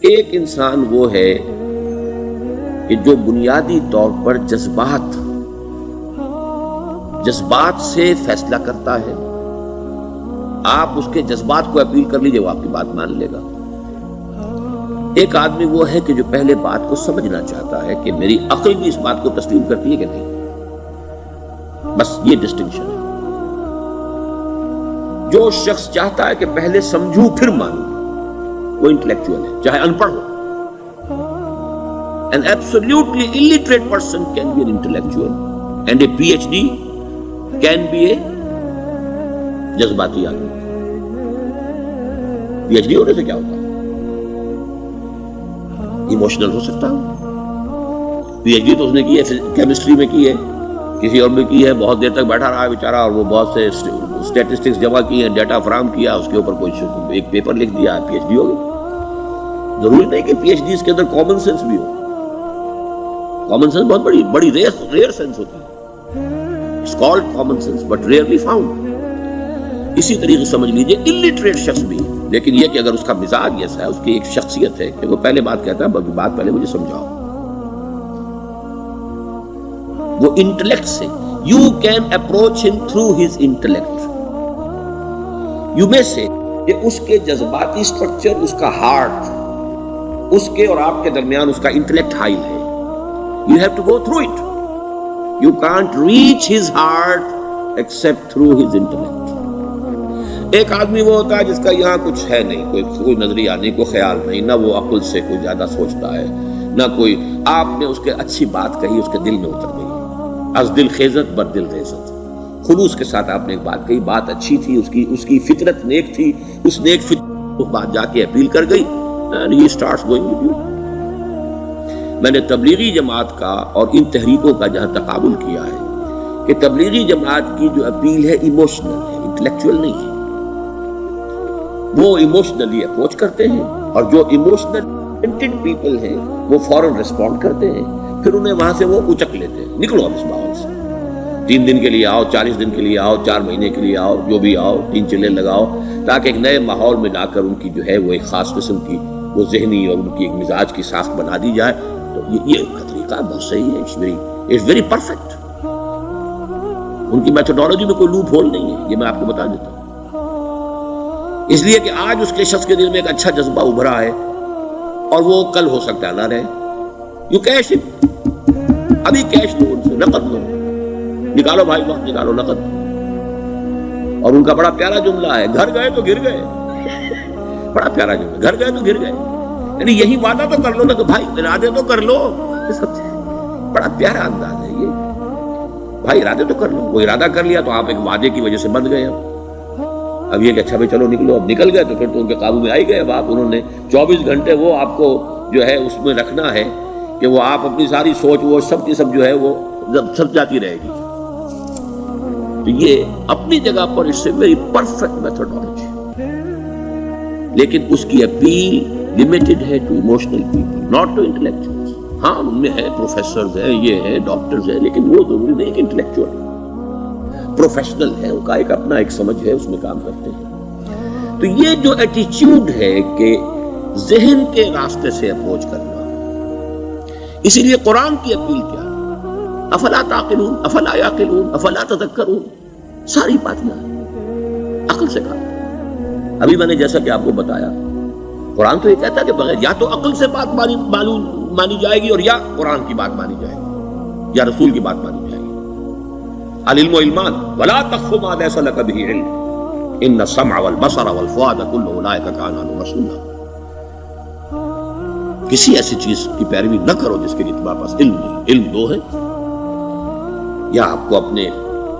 ایک انسان وہ ہے کہ جو بنیادی طور پر جذبات سے فیصلہ کرتا ہے. آپ اس کے جذبات کو اپیل کر لیجئے، وہ آپ کی بات مان لے گا. ایک آدمی وہ ہے کہ جو پہلے بات کو سمجھنا چاہتا ہے کہ میری عقل بھی اس بات کو تسلیم کرتی ہے کہ نہیں. بس یہ ڈسٹنکشن ہے. جو شخص چاہتا ہے کہ پہلے سمجھوں پھر مانوں، وہ انٹلیکچوئل ہے، چاہے ان پڑھ ہو. An absolutely illiterate person can be an intellectual and a PhD can be a جذباتی آدمی. PhD ہونے سے کیا ہوتا ہے؟ ایموشنل ہو سکتا ہوں. PhD تو اس نے کی ہے کیمسٹری میں کی ہے، کسی اور میں کی ہے، بہت دیر تک بیٹھا رہا ہے بیچارہ اور وہ بہت سے اسٹیٹسٹکس جمع کی ہیں، ڈیٹا فراہم کیا، اس کے اوپر کوئی ایک پیپر لکھ دیا، PhD ہو گئی. ضروری نہیں کہ PhD اس کے اندر کامن سینس بھی ہو. کامن سینس بہت بڑی ریئر سینس ہوتی ہے. It's called common sense but rarely found. اسی طریقے سمجھ لیجئے الٹریٹ شخص بھی، لیکن یہ کہ اگر اس کا مزاج ایسا ہے، اس کی ایک شخصیت ہے کہ وہ پہلے بات کہتا ہے، بلکہ بات پہلے مجھے سمجھاؤ. وہ انٹلیکٹ سے یو کین اپروچ ہم تھرو ہز انٹلیکٹ. یو میں سے کہ اس کے جذباتی سٹرکچر، اس کا ہارٹ، اس کے اور آپ کے درمیان اس کا انٹلیکٹ حائل ہے. You have to go through it. You can't reach his heart except through his intellect. ایک آدمی وہ ہوتا ہے جس کا یہاں کچھ ہے نہیں، کوئی نظریہ نہیں، کوئی خیال نہیں، نہ وہ عقل سے کوئی زیادہ سوچتا ہے، نہ کوئی. آپ نے اس کے اچھی بات کہی، اس کے دل میں اتر گئی. از دل خیزت بر دل ریزت. خلوص کے ساتھ آپ نے ایک بات کہی، بات اچھی تھی، اس کی فطرت نیک تھی، اس نیک فطرت کو بات جا کے اپیل کر گئی. And he starts going with you. میں نے تبلیغی جماعت کا اور ان تحریکوں کا جہاں تقابل کیا ہے کہ تبلیغی جماعت کی جو اپیل ہے ایموشنل ہے، انٹلیکچوئل نہیں ہے. وہ ایموشنلی اپروچ کرتے ہیں، اور جو ایموشنل پیپل ہیں وہ فوراً ریسپونڈ کرتے ہیں، پھر انہیں وہاں سے وہ اچک لیتے ہیں. نکلو اب اس ماحول سے، 3 دن کے لیے آؤ، 40 دن کے لیے آؤ، 4 مہینے کے لیے آؤ، جو بھی آؤ، 3 چلے لگاؤ، تاکہ ایک نئے ماحول میں لا کر ان کی جو ہے وہ ایک خاص قسم کی وہ ذہنی اور ان کی ایک مزاج کی ساخت بنا دی جائے. تو یہ ان کا طریقہ بہت صحیح ہے. It's very perfect. ان کی میتھڈالوجی میں کوئی لوپ ہول نہیں ہے، یہ میں آپ کو بتا دیتا ہوں. اس لیے کہ آج اس کے شخص کے دل میں ایک اچھا جذبہ ابھرا ہے اور وہ کل ہو سکتا ہے نہ رہے. یو کیش اٹ، ابھی کیش لو، ان سے نقد لو، نکالو بھائی، وقت نکالو، نقد. اور ان کا بڑا پیارا جملہ ہے، گھر گئے تو گر گئے. بڑا پیارا جملہ، گھر گئے تو گر گئے. یعنی یہی وعدہ تو کر لو نا، تو بھائی ارادے تو کر لو. بڑا پیارا انداز ہے یہ. بھائی ارادے تو کر لو. وہ ارادہ کر لیا تو آپ ایک وعدے کی وجہ سے بند گئے. اب یہ کہ اچھا بھائی چلو نکلو، اب نکل گئے تو پھر تو ان کے قابو میں آئی گئے. اب آپ انہوں نے 24 گھنٹے وہ آپ کو جو ہے اس میں رکھنا ہے کہ وہ آپ اپنی ساری سوچ وہ سب کی سب جو ہے وہ سب جاتی رہے گی. تو یہ اپنی جگہ پر اس سے ویری پرفیکٹ میتھڈالوجی، لیکن اس کی اپیل لمیٹڈ ہے to emotional people, not to intellectuals. ہاں ان میں ہے پروفیسرز ہیں، یہ ہے ڈاکٹرز ہیں، لیکن وہ ضروری نہیں کہ انٹلیکچوئل پروفیشنل ہے. ان کا ایک اپنا ایک سمجھ ہے، اس میں کام کرتے ہیں. تو یہ جو ایٹیچیوڈ ہے کہ ذہن کے راستے سے اپروچ کرنا، اسی لیے قرآن کی اپیل کیا ہے؟ افلا تعقلون، افلا یعقلون، افلا تذکرون. ساری بات یہاں ہے، عقل سے کام. ابھی میں نے جیسا کہ آپ کو بتایا، قرآن تو یہ کہتا ہے کہ بغیر یا تو عقل سے بات مانی جائے گی، اور یا قرآن کی بات مانی جائے گی، یا رسول کی بات مانی جائے گی. العلم علمان ولا تخف ما ليس لك به علم ان السمع والبصر والفؤاد كل اولئك كان عنه مسؤولا. کسی ایسی چیز کی پیروی نہ کرو جس کے لیے تمہارے پاس علم نہیں. علم دو ہے، یا آپ کو اپنے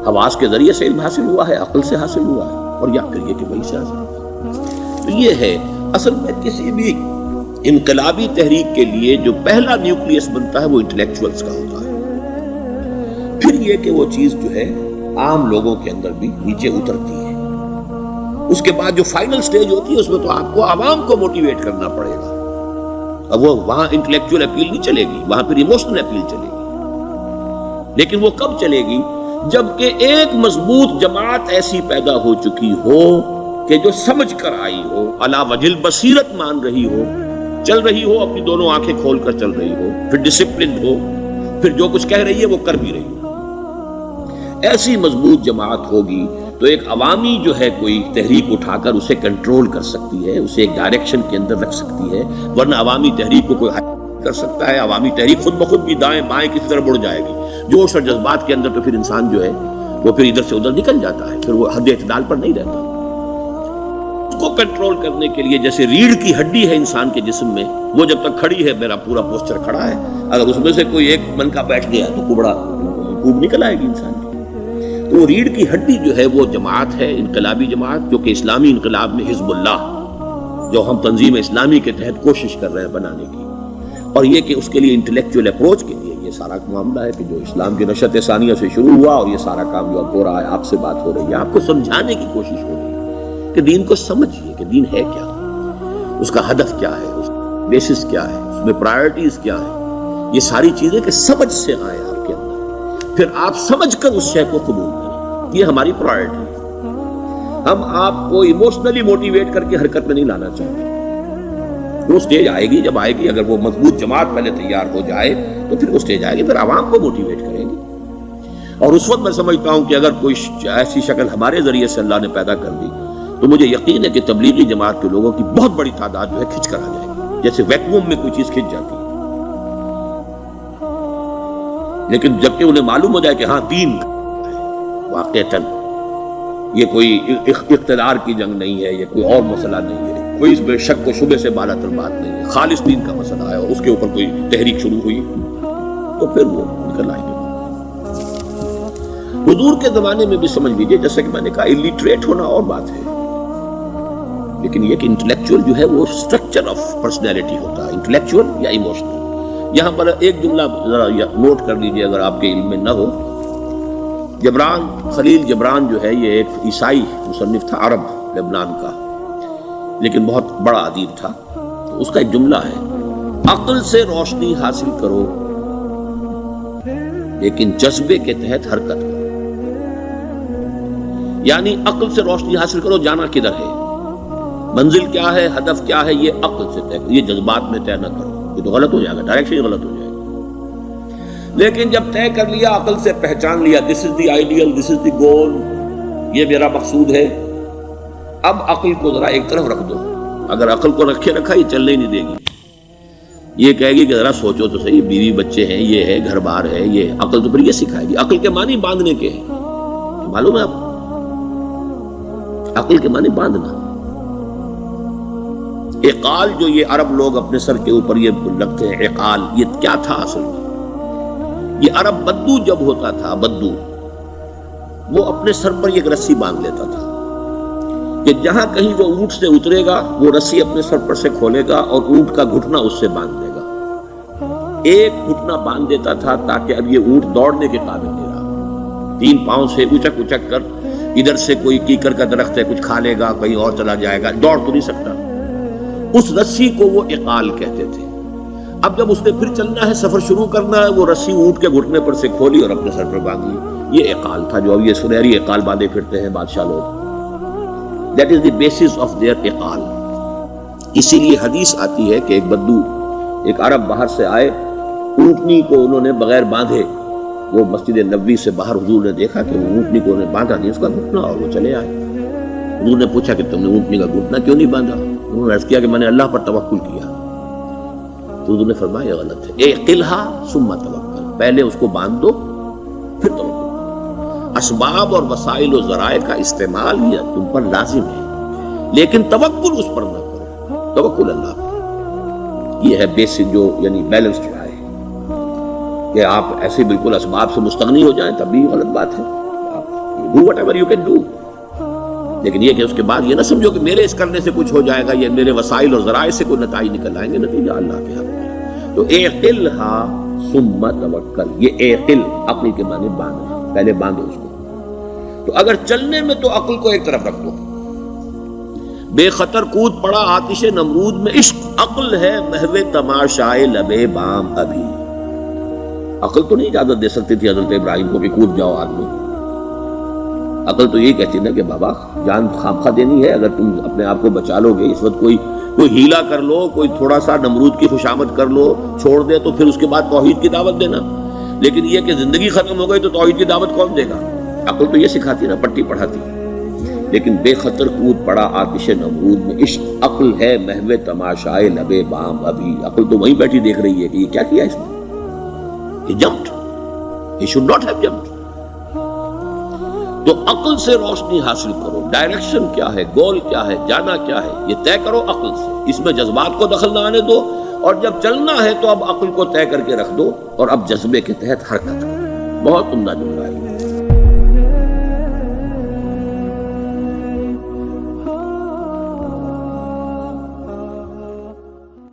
حواس کے ذریعے سے علم حاصل ہوا ہے، عقل سے حاصل ہوا ہے، اور یا پھر یہ کہ وہی سے حاصل ہوا ہے. تو یہ ہے اصل میں کسی بھی انقلابی تحریک کے لیے جو پہلا نیوکلیس بنتا ہے وہ انٹلیکچوئلز کا ہوتا ہے. پھر یہ کہ وہ چیز جو ہے عام لوگوں کے اندر بھی نیچے اترتی ہے. اس کے بعد جو فائنل سٹیج ہوتی ہے اس میں تو آپ کو عوام کو موٹیویٹ کرنا پڑے گا. اب وہ وہاں انٹلیکچوئل اپیل نہیں چلے گی، وہاں پھر ایموشنل اپیل چلے گی. لیکن وہ کب چلے گی؟ جبکہ ایک مضبوط جماعت ایسی پیدا ہو چکی ہو کہ جو سمجھ کر آئی ہو، علی وجہ البصیرت مان رہی ہو چل رہی ہو اپنی دونوں آنکھیں کھول کر چل رہی ہو، پھر ڈسپلنڈ ہو، پھر جو کچھ کہہ رہی ہے وہ کر بھی رہی ہو، ایسی مضبوط جماعت ہوگی تو ایک عوامی جو ہے کوئی تحریک اٹھا کر اسے کنٹرول کر سکتی ہے، اسے ایک ڈائریکشن کے اندر رکھ سکتی ہے، ورنہ عوامی تحریک کو کوئی کر سکتا ہے؟ عوامی تحریک خود بخود بھی دائیں بائیں کسی طرف بڑھ جائے گی، جوش اور جذبات کے اندر، تو پھر انسان جو ہے وہ پھر ادھر سے ادھر نکل جاتا ہے، پھر وہ حد اعتدال پر نہیں رہتا۔ اس کو کنٹرول کرنے کے لیے جیسے ریڑھ کی ہڈی ہے انسان کے جسم میں، وہ جب تک کھڑی ہے میرا پورا پوسچر کھڑا ہے، اگر اس میں سے کوئی ایک من کا بیٹھ گیا تو کبڑا کوب نکل آئے گی انسان کی۔ تو ریڑھ کی ہڈی جو ہے وہ جماعت ہے، انقلابی جماعت، جو کہ اسلامی انقلاب میں حزب اللہ، جو ہم تنظیم اسلامی کے تحت کوشش کر رہے ہیں بنانے کی، اور یہ کہ اس کے لیے انٹلیکچوئل اپروچ کے لیے یہ سارا معاملہ ہے کہ جو اسلام کی نشأت ثانیہ سے شروع ہوا، اور یہ سارا کام جو اب ہو رہا ہے، آپ سے بات ہو رہی ہے، آپ کو سمجھانے کی کوشش ہو رہی ہے کہ دین کو سمجھیے کہ دین ہے کیا، اس کا ہدف کیا ہے، اس کا بیسس کیا ہے، اس میں پرائرٹیز کیا ہے، یہ ساری چیزیں کہ سمجھ سے آئیں آپ کے اندر، پھر آپ سمجھ کر اس شے کو قبول کریں، یہ ہماری پرائرٹی ہے۔ ہم آپ کو ایموشنلی موٹیویٹ کر کے حرکت میں نہیں لانا چاہتے، وہ سٹیج آئے گی، جب آئے گی، اگر وہ مضبوط جماعت پہلے تیار ہو جائے تو پھر وہ سٹیج آئے گی، پھر عوام کو موٹیویٹ کریں گے۔ اور اس وقت میں سمجھتا ہوں کہ اگر کوئی ایسی شکل ہمارے ذریعے سے اللہ نے پیدا کر دی تو مجھے یقین ہے کہ تبلیغی جماعت کے لوگوں کی بہت بڑی تعداد جو ہے کھنچ کر آ جائے گی، جیسے ویکیوم میں کوئی چیز کھنچ جاتی ہے۔ لیکن جبکہ انہیں معلوم ہو جائے کہ ہاں دین واقعتاً یہ کوئی اقتدار کی جنگ نہیں ہے، یہ کوئی اور مسئلہ نہیں ہے، کوئی اس بے شک و شبے سے بالا تر بات نہیں ہے، خالص دین کا مسئلہ ہے، اور اس کے اوپر کوئی تحریک شروع ہوئی تو پھر وہ نکل آئیں گے۔ حضور کے زمانے میں بھی سمجھ لیجئے، جیسا کہ میں نے کہا، الٹریٹ ہونا اور بات ہے، لیکن یہ کہ انٹلیکچوئل جو ہے وہ اسٹرکچر آف پرسنالٹی ہوتا ہے، انٹلیکچوئل یا ایموشنل۔ یہاں پر ایک جملہ ذرا نوٹ کر لیجئے اگر آپ کے علم میں نہ ہو، جبران، خلیل جبران جو ہے یہ ایک عیسائی مصنف تھا، عرب لبنان کا، لیکن بہت بڑا ادیب تھا۔ تو اس کا ایک جملہ ہے، عقل سے روشنی حاصل کرو لیکن جذبے کے تحت حرکت کرو۔ یعنی عقل سے روشنی حاصل کرو، جانا کدھر ہے، منزل کیا ہے، ہدف کیا ہے، یہ عقل سے طے کرو، یہ جذبات میں طے نہ کرو، یہ تو غلط ہو جائے گا، ڈائریکشن ہی غلط ہو جائے گا۔ لیکن جب طے کر لیا، عقل سے پہچان لیا، دس از دی آئیڈیل، دس از دی گول، یہ میرا مقصود ہے، اب عقل کو ذرا ایک طرف رکھ دو۔ اگر عقل کو رکھے رکھا یہ چلنے ہی نہیں دے گی، یہ کہے گی کہ ذرا سوچو تو صحیح، بیوی بچے ہیں، یہ ہے، گھر بار ہے، یہ عقل تو پھر یہ سکھائے گی۔ عقل کے معنی باندھنے کے ہیں، معلوم ہے آپ کو؟ عقل کے معنی باندھنا۔ اقال جو یہ عرب لوگ اپنے سر کے اوپر یہ رکھتے ہیں، اقال، یہ کیا تھا اصل میں؟ یہ عرب بدو جب ہوتا تھا، بدو، وہ اپنے سر پر ایک رسی باندھ لیتا تھا کہ جہاں کہیں وہ اونٹ سے اترے گا وہ رسی اپنے سر پر سے کھولے گا اور اونٹ کا گھٹنا اس سے باندھ دے گا۔ ایک گھٹنا باندھ دیتا تھا تاکہ اب یہ اونٹ دوڑنے کے قابل نہیں رہا، 3 پاؤں سے اچک اچک کر، ادھر سے کوئی کیکر کا درخت ہے کچھ کھا لے گا، کہیں اور چلا جائے گا، دوڑ تو نہیں سکتا۔ اس رسی کو وہ اقال کہتے تھے۔ اب جب اس نے پھر چلنا ہے، سفر شروع کرنا ہے، وہ رسی اونٹ کے گھٹنے پر سے کھولی اور اپنے سر پر باندھ لی، یہ اقال تھا جو اب یہ سنہری اقال باندھے پھرتے ہیں بادشاہ لوگ۔ That is the basis of their اقال۔ اسی لیے حدیث آتی ہے کہ ایک بدو، ایک عرب باہر سے آئے، اونٹنی کو انہوں نے بغیر باندھے، وہ مسجد نبوی سے باہر حضور نے دیکھا کہ وہ اونٹنی کو انہوں نے باندھا نہیں، اس کا گھٹنا، اور وہ چلے آئے۔ حضور نے پوچھا کہ تم نے اونٹنی کا گھٹنا کیوں نہیں باندھا؟ انہوں نے عرض کیا کہ میں نے اللہ پر توکل کیا۔ تو حضور نے فرمایا یہ غلط ہے، اعقلھا ثم توکل، پہلے اس کو باندھ دو پھر توکل۔ اسباب اور وسائل و ذرائع کا استعمال ہی تم پر لازم ہے، لیکن توکل اس پر نہ کرو، توکل اللہ پر۔ یہ ہے بیسک جو یعنی بیلنس جو ہے کہ آپ ایسے بالکل اسباب سے مستغنی ہو جائیں تب بھی غلط بات ہے، آپ do what ever you can do, لیکن یہ کہ اس کے بعد یہ نہ سمجھو کہ میرے اس کرنے سے کچھ ہو جائے گا، یہ میرے وسائل اور ذرائع سے کوئی نتائج نکل آئیں گے، نتیجہ اللہ کے حق میں۔ تو اعقلھا ثم توکل، یہ اعقل عقل کے معنی باندھنا، پہلے باندھو اس کو۔ تو اگر چلنے میں تو عقل کو ایک طرف رکھ دو، بے خطر کود پڑا آتش نمرود میں عشق، عقل ہے محو تماشائے لبے بام ابھی۔ عقل تو نہیں اجازت دے سکتی تھی حضرت ابراہیم کو کہ کود جاؤ آدمی، عقل تو یہی کہتی نا کہ بابا جان خامخواہ دینی ہے، اگر تم اپنے آپ کو بچا لو گے، اس وقت کوئی کوئی ہیلا کر لو، کوئی تھوڑا سا نمرود کی خوشامد کر لو، چھوڑ دے تو پھر اس کے بعد توحید کی دعوت دینا. لیکن یہ کہ زندگی ختم ہو گئی تو توحید کی دعوت کون دے گا؟ عقل تو یہ سکھاتی نا، پٹی پڑھاتی. لیکن بے خطر کود پڑا آتش نمرود میں عشق. عقل ہے محو تماشائے لبے بام ابھی. عقل تو وہیں بیٹھی دیکھ رہی ہے کہ یہ کیا کیا اس نے. He jumped. He should not have jumped. تو عقل سے روشنی حاصل کرو. ڈائریکشن کیا ہے، گول کیا ہے، جانا کیا ہے، یہ طے کرو عقل سے. اس میں جذبات کو دخل نہ آنے دو، اور جب چلنا ہے تو اب عقل کو طے کر کے رکھ دو، اور اب جذبے کے تحت حرکت کرو. بہت عمدہ جملہ ہے.